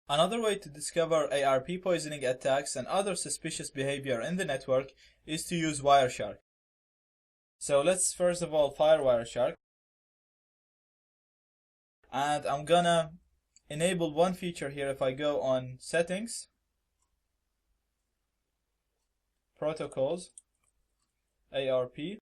Another way to discover ARP poisoning attacks and other suspicious behavior in the network is to use Wireshark. So let's first of all fire Wireshark. And I'm gonna enable one feature here. If I go on Settings, Protocols, ARP,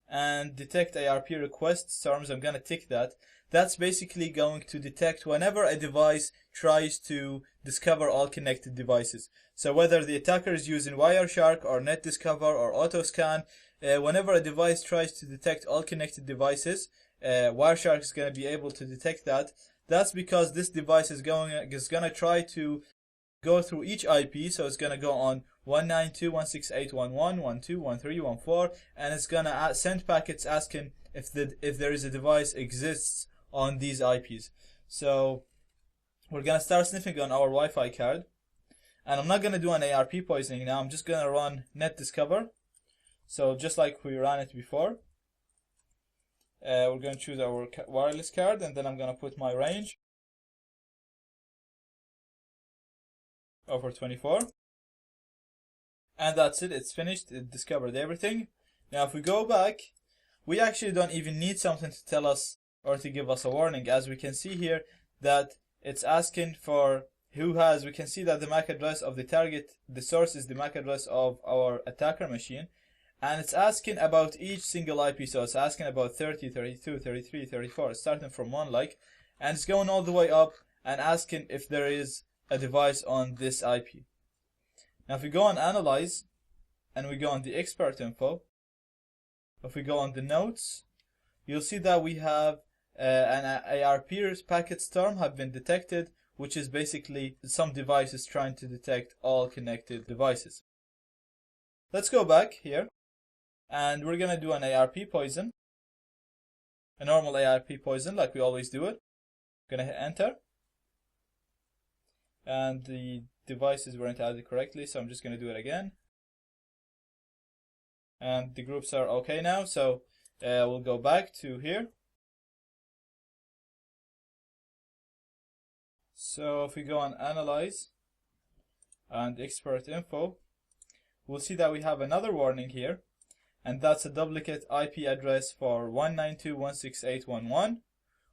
and detect ARP requests terms, I'm gonna tick that. That's basically going to detect whenever a device tries to discover all connected devices. So whether the attacker is using Wireshark or NetDiscover or AutoScan, whenever a device tries to detect all connected devices, Wireshark is going to be able to detect that. That's because this device is going to try to go through each IP. So it's going to go on 192.168.1.1, and it's going to send packets asking if there is a device exists on these IPs. So we're going to start sniffing on our Wi-Fi card, and I'm not going to do an ARP poisoning now. I'm just going to run NetDiscover. So just like we ran it before, we're going to choose our wireless card, and then I'm going to put my range over 24, and that's it. It's finished. It discovered everything. Now if we go back, we actually don't even need something to tell us or to give us a warning. As we can see here that it's asking for we can see that the MAC address of the target, the source is the MAC address of our attacker machine, and it's asking about each single IP. So it's asking about 30, 32, 33, 34, starting from 1 and it's going all the way up and asking if there is a device on this IP. Now if we go on Analyze and we go on the expert info, if we go on the notes, you'll see that we have an ARP packet storm have been detected, which is basically some devices trying to detect all connected devices. Let's go back here, and we're going to do an ARP poison, a normal ARP poison like we always do it. I'm going to hit enter, and the devices weren't added correctly, so I'm just going to do it again. And the groups are okay now, so we'll go back to here. So if we go on Analyze and Expert Info, we'll see that we have another warning here, and that's a duplicate IP address for 192.168.1.1,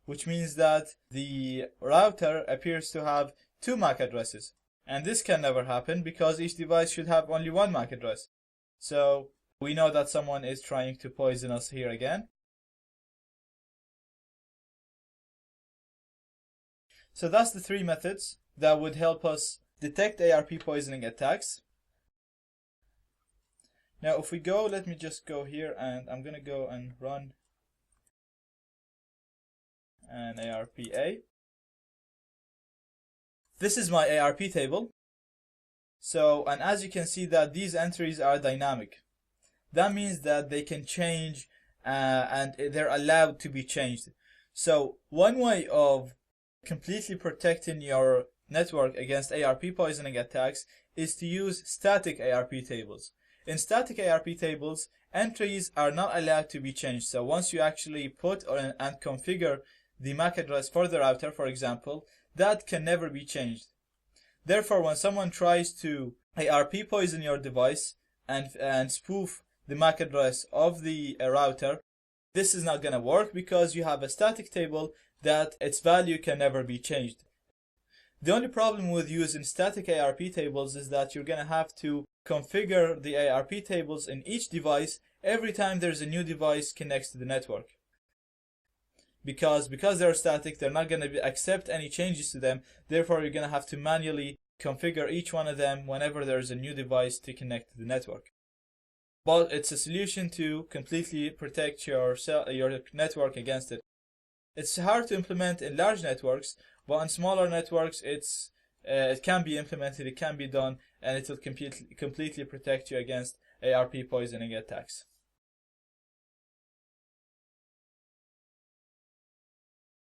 which means that the router appears to have 2 MAC addresses. And this can never happen because each device should have only 1 MAC address. So we know that someone is trying to poison us here again. So that's the 3 methods that would help us detect ARP poisoning attacks. Now if we go, let me just go here, and I'm going to go and run an ARPA. This is my ARP table. So, and as you can see that these entries are dynamic. That means that they can change and they're allowed to be changed. So one way of completely protecting your network against ARP poisoning attacks is to use static ARP tables. In static ARP tables, entries are not allowed to be changed. So once you actually put and configure the MAC address for the router, for example, that can never be changed. Therefore, when someone tries to ARP poison your device and spoof the MAC address of the router, this is not going to work because you have a static table that its value can never be changed. The only problem with using static ARP tables is that you're going to have to configure the ARP tables in each device every time there's a new device connects to the network. Because they're static, they're not going to accept any changes to them. Therefore, you're going to have to manually configure each one of them whenever there's a new device to connect to the network. But it's a solution to completely protect your network against it. It's hard to implement in large networks, but on smaller networks, it can be implemented, it can be done, and it will completely protect you against ARP poisoning attacks.